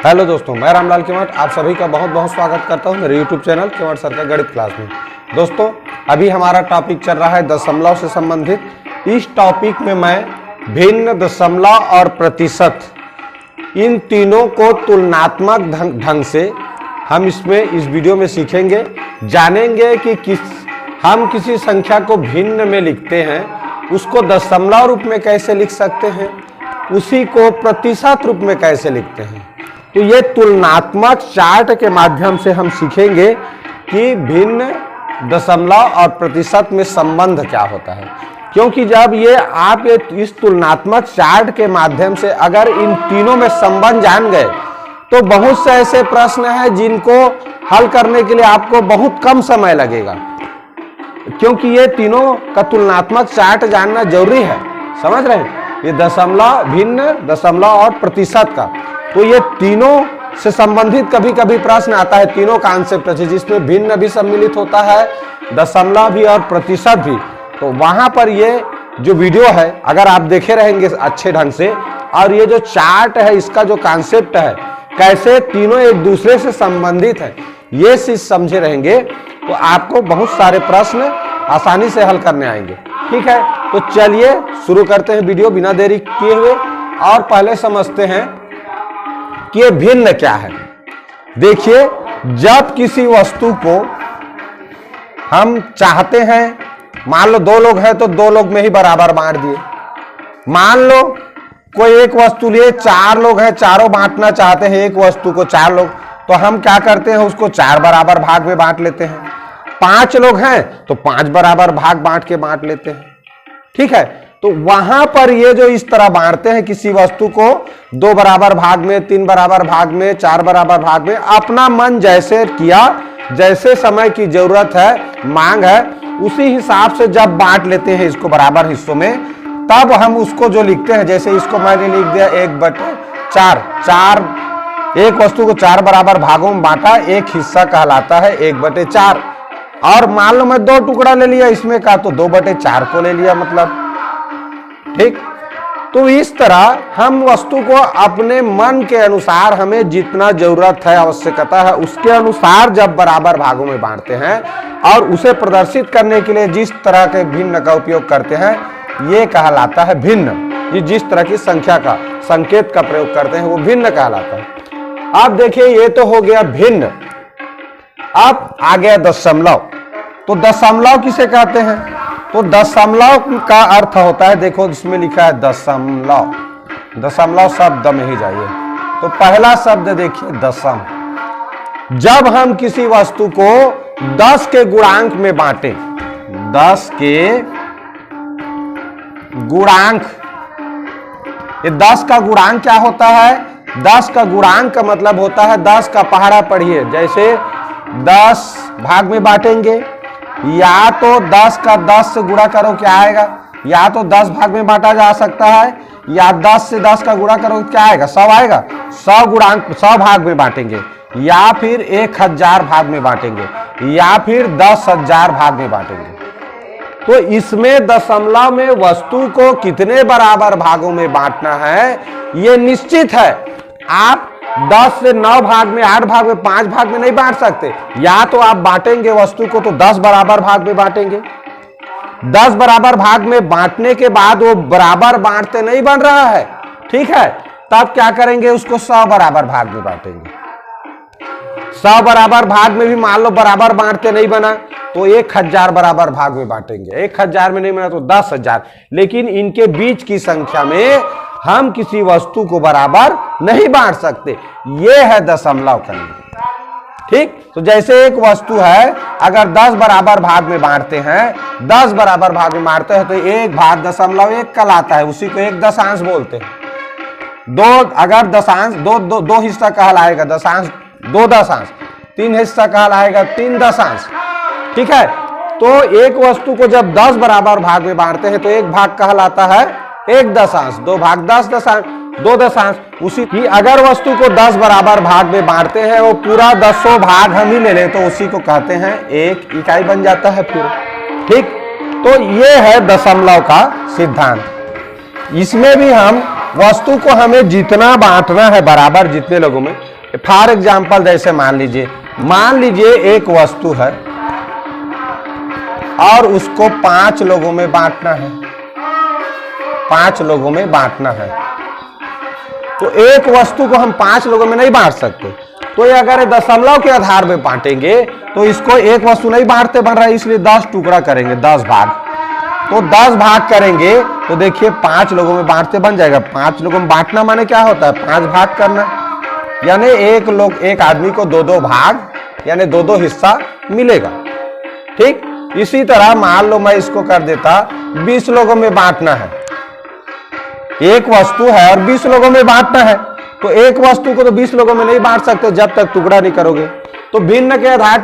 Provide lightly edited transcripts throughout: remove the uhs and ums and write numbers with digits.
Hello दोस्तों, मैं रामलाल केवट आप सभी का बहुत बहुत स्वागत करता हूं मेरे यूट्यूब चैनल केवट सर का गणित क्लास में। दोस्तों, अभी हमारा टॉपिक चल रहा है दशमलव से संबंधित। इस टॉपिक में मैं भिन्न, दशमलव और प्रतिशत, इन तीनों को तुलनात्मक ढंग से हम इस वीडियो में सीखेंगे, जानेंगे कि हम किसी संख्या को भिन्न में लिखते हैं, उसको दशमलव रूप में कैसे लिख सकते हैं, उसी को प्रतिशत रूप में कैसे लिखते हैं। तो ये तुलनात्मक चार्ट के माध्यम से हम सीखेंगे कि भिन्न, दशमलव और प्रतिशत में संबंध क्या होता है। क्योंकि जब आप इस तुलनात्मक चार्ट के माध्यम से अगर इन तीनों में संबंध जान गए तो बहुत से ऐसे प्रश्न हैं जिनको हल करने के लिए आपको बहुत कम समय लगेगा, क्योंकि ये तीनों का तुलनात्मक चार्ट जानना जरूरी है। समझ रहे हैं? ये दशमलव, भिन्न, दशमलव और प्रतिशत का, तो ये तीनों से संबंधित कभी कभी प्रश्न आता है। तीनों कॉन्सेप्ट है जिसमें भिन्न भी सम्मिलित होता है, दशमलव भी और प्रतिशत भी। तो वहां पर ये जो वीडियो है अगर आप देखे रहेंगे अच्छे ढंग से, और ये जो चार्ट है इसका जो कॉन्सेप्ट है, कैसे तीनों एक दूसरे से संबंधित है, ये चीज समझे रहेंगे तो आपको बहुत सारे प्रश्न आसानी से हल करने आएंगे। ठीक है, तो चलिए शुरू करते हैं वीडियो बिना देरी किए हुए। और पहले समझते हैं कि ये भिन्न क्या है। देखिए, जब किसी वस्तु को हम चाहते हैं, मान लो दो लोग हैं तो दो लोग में ही बराबर बांट दिए। मान लो कोई एक वस्तु लिए, चार लोग हैं, चारों बांटना चाहते हैं एक वस्तु को, चार लोग, तो हम क्या करते हैं, उसको चार बराबर भाग में बांट लेते हैं। पांच लोग हैं तो पांच बराबर भाग बांट लेते हैं। ठीक है, तो वहां पर ये जो इस तरह बांटते हैं किसी वस्तु को, दो बराबर भाग में, तीन बराबर भाग में, चार बराबर भाग में, अपना मन जैसे किया, जैसे समय की जरूरत है, मांग है, उसी हिसाब से जब बांट लेते हैं इसको बराबर हिस्सों में, तब हम उसको जो लिखते हैं, जैसे इसको मैंने लिख दिया 1/4। एक वस्तु को चार बराबर भागों में बांटा, एक हिस्सा कहलाता है 1/4। और मान लो मैं दो टुकड़ा ले लिया इसमें का, तो 2/4 को ले लिया, मतलब ठीक। तो इस तरह हम वस्तु को अपने मन के अनुसार, हमें जितना जरूरत है, आवश्यकता है, उसके अनुसार जब बराबर भागों में बांटते हैं और उसे प्रदर्शित करने के लिए जिस तरह के भिन्न का उपयोग करते हैं, ये कहलाता है भिन्न। ये जिस तरह की संख्या का, संकेत का प्रयोग करते हैं वो भिन्न कहलाता है। अब देखिए, ये तो हो गया भिन्न। अब आ गया दशमलव। तो दशमलव किसे कहते हैं? तो दशमलव का अर्थ होता है, देखो इसमें लिखा है दशमलव। दशमलव शब्द में ही जाइए, तो पहला शब्द देखिए दशम। जब हम किसी वस्तु को 10 के गुणांक में बांटे, 10 के गुणांक, ये 10 का गुणांक क्या होता है? 10 का गुणांक का मतलब होता है 10 का पहाड़ा पढ़िए। जैसे 10 भाग में बांटेंगे, या तो 10 का 10 से गुणा करो, क्या आएगा? या तो 10 भाग में बांटा जा सकता है, या 10 से 10 का गुणा करो, क्या आएगा? 100 आएगा। 100 गुणांक 100 भाग में बांटेंगे, या फिर 1000 भाग में बांटेंगे, या फिर 10,000 भाग में बांटेंगे। तो इसमें दशमलव में वस्तु को कितने बराबर भागों में बांटना है ये निश्चित है। आप 10 से 9 भाग में, 8 भाग में, 5 भाग में नहीं बांट सकते। या तो आप बांटेंगे वस्तु को तो 10 बराबर भाग में बांटेंगे। 10 बराबर भाग में बांटने के बाद वो बराबर बांटते नहीं बन रहा है, ठीक है, तब क्या करेंगे, उसको 100 बराबर भाग में बांटेंगे। 100 बराबर भाग में भी मान लो बराबर बांटते नहीं बना तो 1000 बराबर भाग में बांटेंगे। 1000 में नहीं बना तो 10,000। लेकिन इनके बीच की संख्या में हम किसी वस्तु को बराबर नहीं बांट सकते। यह है दशमलव का नियम। ठीक, तो जैसे एक वस्तु है, अगर 10 बराबर भाग में बांटते हैं, 10 बराबर भाग में बांटते हैं तो 1 भाग 0.1 कहलाता है, उसी को 1 दशांश बोलते हैं। अगर दशांश दो हिस्सा कहलाएगा दशांश, 2 दशांश। 3 हिस्सा कहलाएगा 3 दशांश। ठीक है, तो एक वस्तु को जब 10 बराबर भाग में बांटते हैं तो 1 भाग कहलाता है 1 दशांश, 2 भाग 10 दशांश, 2 दशांश। उसी की अगर वस्तु को 10 बराबर भाग में बांटते हैं, वो पूरा 10 भाग हम ही ले लें तो उसी को कहते हैं 1 इकाई बन जाता है फिर। ठीक, तो ये है दशमलव का सिद्धांत। इसमें भी हम वस्तु को हमें जितना बांटना है बराबर, जितने लोगों में, फॉर एग्जाम्पल जैसे मान लीजिए एक वस्तु है और उसको 5 लोगों में बांटना है, 5 लोगों में बांटना है। तो एक वस्तु को हम 5 लोगों में नहीं बांट सकते, तो ये अगर दशमलव के आधार पे बांटेंगे तो इसको एक वस्तु नहीं बांटते बन रहा है, इसलिए 10 टुकड़ा करेंगे, 10 भाग। तो 10 भाग करेंगे तो देखिए 5 लोगों में बांटते बन जाएगा। 5 लोगों में बांटना माने क्या होता है, 5 भाग करना, यानी एक आदमी को 2-2 भाग यानी 2-2 हिस्सा मिलेगा। ठीक, इसी तरह मान लो मैं इसको कर देता 20 लोगों में बांटना है। एक वस्तु है और 20 लोगों में बांटना है, तो एक वस्तु को तो 20 लोगों में नहीं बांट सकते जब तक टुकड़ा नहीं करोगे। तो भिन्न के आधार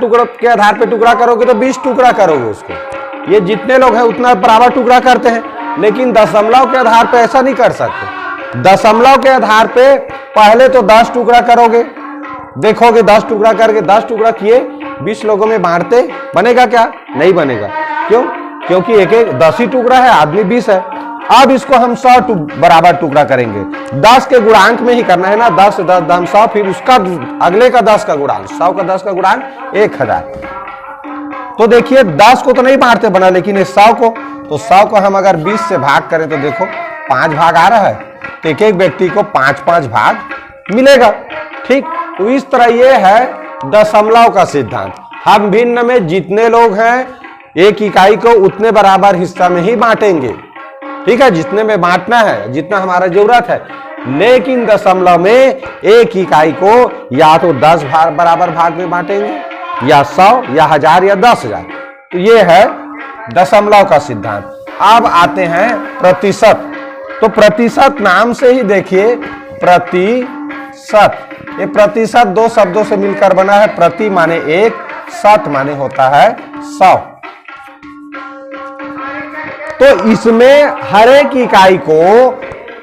पे टुकड़ा करोगे तो 20 टुकड़ा करोगे उसको। ये जितने लोग हैं उतना बराबर टुकड़ा करते हैं, लेकिन दशमलव के आधार पे ऐसा नहीं कर सकते। दशमलव के आधार पे पहले तो 10 टुकड़ा करोगे, देखोगे 10 टुकड़ा करके 10 टुकड़ा किए 20 लोगों में बांटते बनेगा क्या, नहीं बनेगा। क्यों? क्योंकि एक 10 ही टुकड़ा है, आदमी 20 है। अब इसको हम 100 बराबर टुकड़ा करेंगे, 10 के गुणांक में ही करना है ना, 10 10 100, फिर उसका अगले का 10 का गुणांक, 100 का 10 का गुणांक 1000। तो देखिए 10 को तो नहीं बांटते बना, लेकिन 100 को, तो 100 को हम अगर 20 से भाग करें तो देखो 5 भाग आ रहा है, तो एक व्यक्ति को 5-5 भाग मिलेगा। ठीक, तो इस तरह ये है दशमलव का सिद्धांत। हम भिन्न में जितने लोग हैं एक इकाई को उतने बराबर हिस्सा में ही बांटेंगे। ठीक है, जितने में बांटना है, जितना हमारा जरूरत है। लेकिन दशमलव में एक इकाई को या तो 10 बराबर भाग में बांटेंगे, या 100 या 1000 या 10,000। तो ये है दशमलव का सिद्धांत। अब आते हैं प्रतिशत। तो प्रतिशत नाम से ही देखिए प्रतिशत, ये प्रतिशत 2 शब्दों से मिलकर बना है। प्रति माने 1, शत माने होता है 100। तो इसमें हर एक इकाई को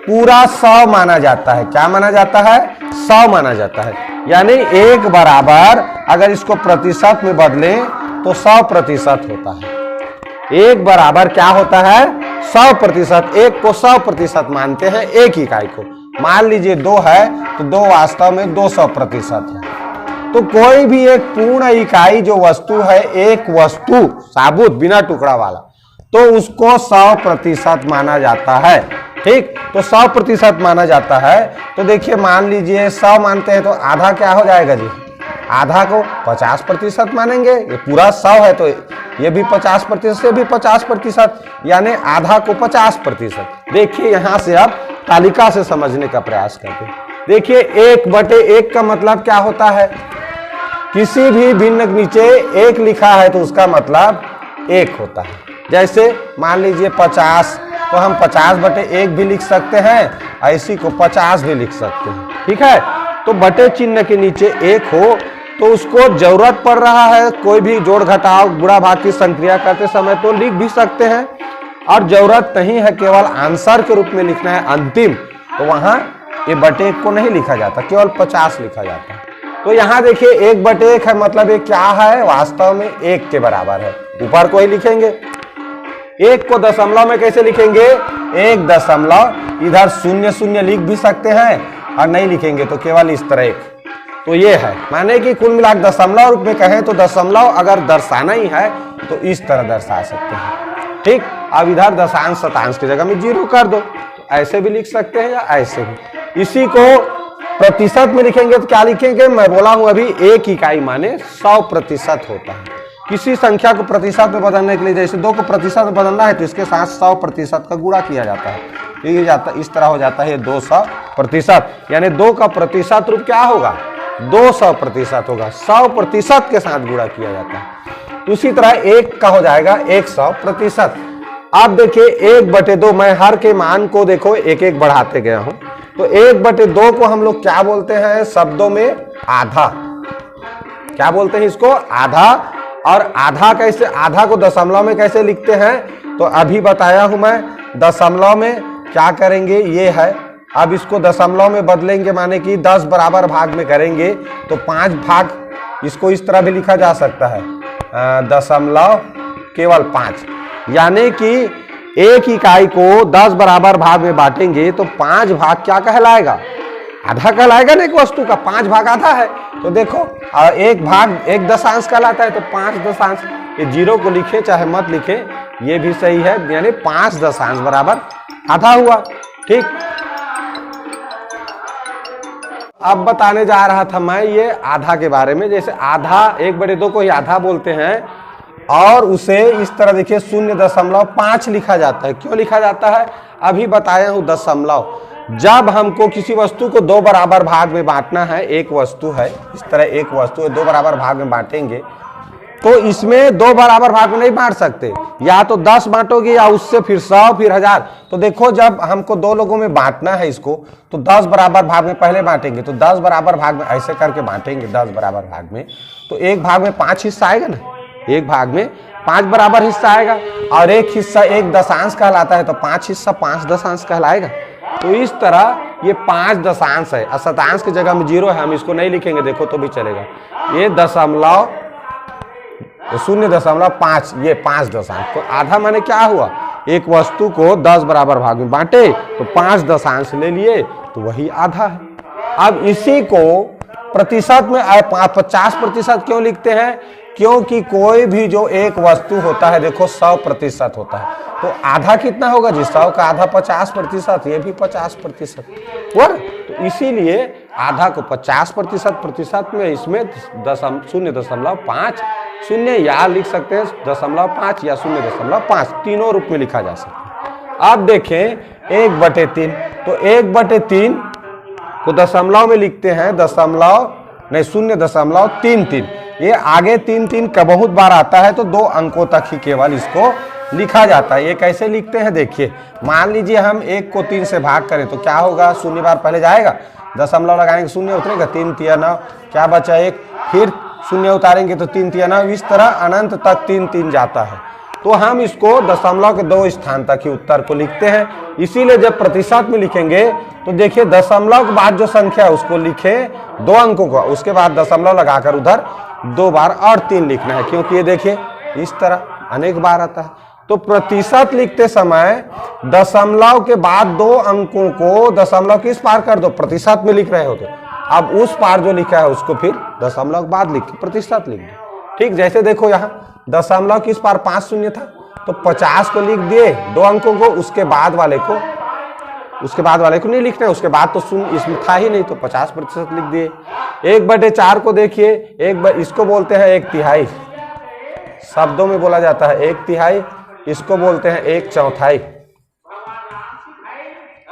पूरा 100 माना जाता है। क्या माना जाता है? 100 माना जाता है। यानी 1 बराबर अगर इसको प्रतिशत में बदलें तो 100% होता है। 1 बराबर क्या होता है? 100%। 1 को 100% मानते हैं एक इकाई को। मान लीजिए 2 है तो 2 वास्तव में 200% है। तो कोई भी एक पूर्ण इकाई जो वस्तु है, एक वस्तु साबुत बिना टुकड़ा वाला, तो उसको 100% माना जाता है। ठीक, तो 100% माना जाता है। तो देखिए मान लीजिए 100 मानते हैं तो आधा क्या हो जाएगा जी? आधा को 50% मानेंगे। ये पूरा 100 है तो ये भी 50% से भी 50%, यानी आधा को 50%। देखिए यहां से आप तालिका से समझने का प्रयास करते हैं। देखिए 1/1 का मतलब क्या होता है? किसी भी भिन्न के नीचे 1 लिखा है तो उसका मतलब 1 होता है। जैसे मान लीजिए 50, तो हम 50/1 भी लिख सकते हैं, ऐसी को 50 भी लिख सकते हैं। ठीक है, तो बटे चिन्ह के नीचे 1 हो तो उसको जरूरत पड़ रहा है कोई भी जोड़ घटाव गुणा भाग की संक्रिया करते समय तो लिख भी सकते हैं, और जरूरत नहीं है केवल आंसर के रूप में लिखना है अंतिम, तो वहां ये बटे 1 को नहीं लिखा जाता, केवल 50 लिखा जाता है। तो यहाँ देखिए 1/1 है, मतलब ये क्या है? वास्तव में 1 के बराबर है। ऊपर को ही लिखेंगे। 1 को दशमलव में कैसे लिखेंगे? 1 दशमलव, इधर 0 लिख भी सकते हैं, और नहीं लिखेंगे तो केवल इस तरह 1। तो ये है, माने कि कुल मिलाकर दशमलव रूप में कहें तो दशमलव अगर दर्शाना ही है तो इस तरह दर्शा सकते हैं। ठीक, अब इधर दशांश शतांश की जगह में 0 कर दो, तो ऐसे भी लिख सकते हैं या ऐसे भी। इसी को प्रतिशत में लिखेंगे तो क्या लिखेंगे? मैं बोला हूं अभी, एक इकाई माने 100% होता है। किसी संख्या को प्रतिशत में बदलने के लिए, जैसे 2 को प्रतिशत में बदलना है तो इसके साथ 100% का गुणा किया जाता है। ये जाता इस तरह हो जाता है 200%, यानी 2 का प्रतिशत रूप क्या होगा? 200% होगा। 100% के साथ गुणा किया जाता है। उसी तरह 1 का हो जाएगा 100%। अब देखिए 1/2, मैं हर के मान को देखो एक एक बढ़ाते गया हूं। तो 1/2 को हम लोग क्या बोलते हैं शब्दों में? आधा। क्या बोलते हैं इसको? आधा। और आधा कैसे? आधा को दशमलव में कैसे लिखते हैं? तो अभी बताया हूं मैं। दशमलव में क्या करेंगे? ये है। अब इसको दशमलव में बदलेंगे, माने कि 10 बराबर भाग में करेंगे तो 5 भाग, इसको इस तरह भी लिखा जा सकता है, दशमलव केवल 5। यानी कि एक इकाई को 10 बराबर भाग में बांटेंगे तो 5 भाग क्या कहलाएगा? आधा कहलाएगा ना एक वस्तु का, 5 भाग आधा है। तो देखो एक भाग 1 दशांश कहलाता है, तो 5 दशांश, ये 0 को लिखे चाहे मत लिखे ये भी सही है, यानी 5 दशांश बराबर आधा हुआ। ठीक, अब बताने जा रहा था मैं ये आधा के बारे में। जैसे आधा 1/2 को ही आधा बोलते हैं और उसे इस तरह देखिए 0.5 लिखा जाता है। क्यों लिखा जाता है अभी बताया हूं। दशमलव, जब हमको किसी वस्तु को 2 बराबर भाग में बांटना है, एक वस्तु है इस तरह, एक वस्तु है 2 बराबर भाग में बांटेंगे, तो इसमें 2 बराबर भाग में नहीं बांट सकते, या तो 10 बांटोगे या उससे फिर 100 फिर 1000। तो देखो जब हमको 2 लोगों में बांटना है इसको, तो 10 बराबर भाग में पहले बांटेंगे, तो 10 बराबर भाग में ऐसे करके बांटेंगे 10 बराबर भाग में, तो एक भाग में 5 हिस्सा आएगा ना, एक भाग में 5 बराबर हिस्सा आएगा, और एक हिस्सा 1 दशांश कहलाता है, तो 5 हिस्सा 5 दशांश कहलाएगा। तो इस तरह ये 5 दशांश है, और शतांश की जगह में 0 है, हम इसको नहीं लिखेंगे देखो तो भी चलेगा। ये 0.5, ये 5 दशांश। तो आधा माने क्या हुआ, एक वस्तु को 10 बराबर भाग में बांटे तो 5 दशांश ले लिए, तो वही आधा है। अब इसी को प्रतिशत में 50% क्यों लिखते हैं, क्योंकि कोई भी जो एक वस्तु होता है देखो 100% होता है, तो आधा कितना होगा जी, 100 का आधा 50%, ये भी 50% हुआ। तो इसीलिए आधा को 50% में इसमें 0.5 शून्य या लिख सकते हैं 0.5 या 0.5, तीनों रूप में लिखा जा सकता है। अब देखें 1/3, तो 1/3 को दशमलव में लिखते हैं, 0.33। ये आगे 3 का बहुत बार आता है, तो 2 अंकों तक ही केवल इसको लिखा जाता है। ये कैसे लिखते हैं देखिए, मान लीजिए हम 1 को 3 से भाग करें तो क्या होगा, 0 बार पहले जाएगा, दशमलव लगाएंगे 0 उतरेगा, 3 तिया 9, क्या बचा 1, फिर 0 उतारेंगे तो 3 तिया 9, इस तरह अनंत तक 3 जाता है। तो हम इसको दशमलव के 2 स्थान तक ही उत्तर को लिखते हैं। इसीलिए जब प्रतिशत में लिखेंगे तो देखिए दशमलव के बाद जो संख्या है उसको लिखे 2 अंकों का, उसके बाद दशमलव लगाकर उधर 2 बार और 3 लिखना है, क्योंकि ये देखिए इस तरह अनेक बार आता है। तो प्रतिशत लिखते समय दशमलव के बाद 2 अंकों को दशमलव किस पार कर दो, प्रतिशत में लिख रहे हो तो अब उस पार जो लिखा है उसको फिर दशमलव के बाद लिख के प्रतिशत लिख दो। ठीक, जैसे देखो यहाँ दशमलव किस पार 5 शून्य था, तो 50 को लिख दिए 2 अंकों को, उसके बाद वाले को नहीं लिखना है, उसके बाद तो शून्य इसमें था ही नहीं, तो 50% लिख दिए। 1/4 को देखिए, इसको बोलते हैं 1/3, शब्दों में बोला जाता है 1/3, इसको बोलते हैं 1/4।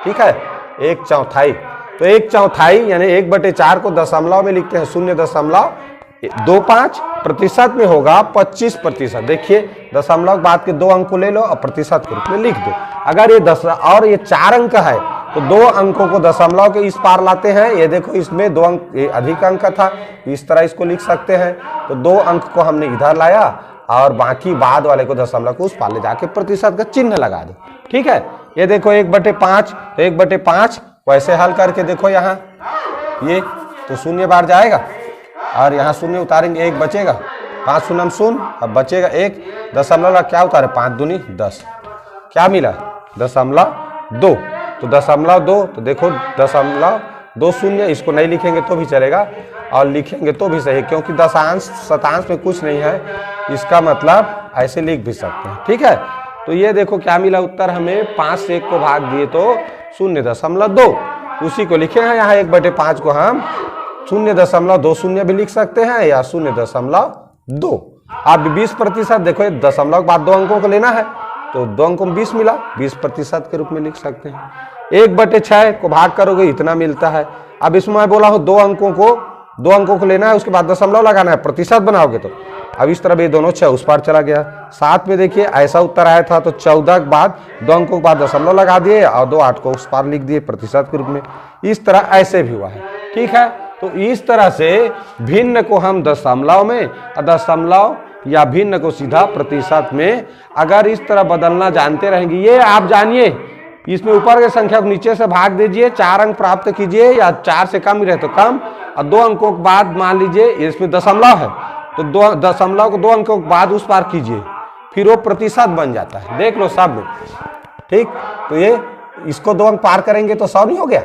ठीक है, 1/4। तो 1/4 यानी 1/4 को दशमलव में लिखते हैं 0.25, प्रतिशत में होगा 25%। देखिए दशमलव बाद के 2 अंक को ले लो और प्रतिशत के रूप में लिख दो। अगर ये 10 और ये 4 अंक है तो 2 अंकों को दशमलव के इस पार लाते हैं, ये देखो इसमें 2 अंक अधिक अंक था, इस तरह इसको लिख सकते हैं। तो 2 अंक को हमने इधर लाया और बाकी बाद वाले को दशमलव को उस पार ले जाके प्रतिशत का चिन्ह लगा दो। ठीक है, ये देखो 1/5, तो 1/5 वैसे हल करके देखो यहाँ ये तो 0 बार जाएगा और यहाँ 0 उतारेंगे 1 बचेगा, 5 शून्य 0, अब बचेगा 1, दशमलव क्या उतारे 5 दूनी 10, क्या मिला 0.2, तो 0.2, तो देखो 0.20, इसको नहीं लिखेंगे तो भी चलेगा और लिखेंगे तो भी सही, क्योंकि दशांश शतांश में कुछ नहीं है, इसका मतलब ऐसे लिख भी सकते हैं। ठीक है, तो ये देखो क्या मिला उत्तर हमें, 5 से 1 को भाग दिए तो 0.2, उसी को लिखे हैं यहाँ 1/5 को हम 0.20 भी लिख सकते हैं या 0.2। आप 20% देखो, दशमलव के बाद 2 अंकों को लेना है तो 2 अंकों में 20 मिला, 20% के रूप में लिख सकते हैं। 1/6 को भाग करोगे इतना मिलता है। अब इसमें मैं बोला हूँ 2 अंकों को लेना है, उसके बाद दशमलव लगाना है, प्रतिशत बनाओगे तो अब इस तरह ये दोनों 6 उस पार चला गया। 7 में देखिए ऐसा उत्तर आया था, तो 14 के बाद 2 अंकों के बाद दशमलव लगा दिए और 2 8 को उस पार लिख दिए प्रतिशत के रूप में। इस तरह ऐसे भी हुआ है। ठीक है, तो इस तरह से भिन्न को हम दशमलव में, दशमलव या भिन्न को सीधा प्रतिशत में अगर इस तरह बदलना जानते रहेंगे, ये आप जानिए, इसमें ऊपर की संख्या को नीचे से भाग दीजिए, 4 अंक प्राप्त कीजिए या 4 से कम ही रहे तो कम, और 2 अंकों के बाद मान लीजिए इसमें दशमलव है तो दशमलव को 2 अंकों के बाद उस पार कीजिए, फिर वो प्रतिशत बन जाता है। देख लो सब में। ठीक, तो ये इसको 2 अंक पार करेंगे तो 100 नहीं हो गया,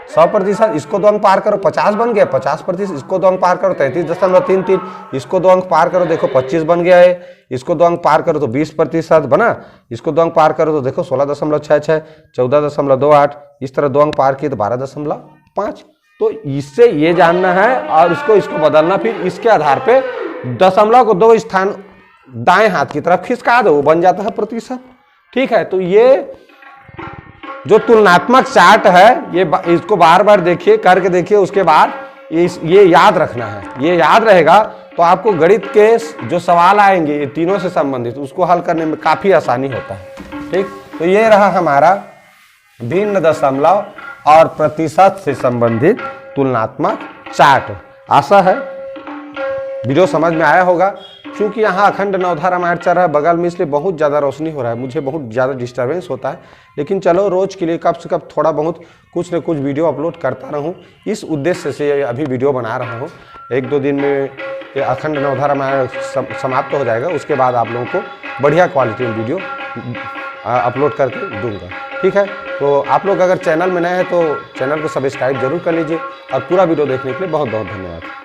100%, इसको 2 अंक पार करो 50 बन गया, 50%, इसको 2 अंक पार करो 33.33, इसको 2 अंक पार करो देखो 25 बन गया है, इसको 2 अंक पार करो तो 20% बना, इसको 2 अंक पार करो तो देखो 16.66, 14.28, इस तरह 2 अंक पार किए तो 12.5। तो इससे ये जानना है और इसको बदलना, फिर इसके आधार पे दशमलव को 2 स्थान दाएं हाथ की तरफ खिसका दो, बन जाता है प्रतिशत। ठीक है, तो ये जो तुलनात्मक चार्ट है ये इसको बार बार देखिए, करके देखिए, उसके बाद ये याद रखना है। ये याद रहेगा तो आपको गणित के जो सवाल आएंगे ये तीनों से संबंधित, उसको हल करने में काफी आसानी होता है। ठीक, तो ये रहा हमारा भिन्न दशमलव और प्रतिशत से संबंधित तुलनात्मक चार्ट। आशा है वीडियो समझ में आया होगा। क्योंकि यहाँ अखंड नवधा रामायण चल रहा है बगल में, इसलिए बहुत ज़्यादा रोशनी हो रहा है, मुझे बहुत ज़्यादा डिस्टर्बेंस होता है। लेकिन चलो रोज़ के लिए कब से कब थोड़ा बहुत कुछ न कुछ वीडियो अपलोड करता रहूँ, इस उद्देश्य से अभी वीडियो बना रहा हूँ। 1-2 दिन में ये अखंड नवधा रामायण समाप्त हो जाएगा, उसके बाद आप लोगों को बढ़िया क्वालिटी में वीडियो अपलोड करके दूंगा। ठीक है, तो आप लोग अगर चैनल में नए हैं तो चैनल को सब्सक्राइब जरूर कर लीजिए और पूरा वीडियो देखने के लिए बहुत बहुत धन्यवाद।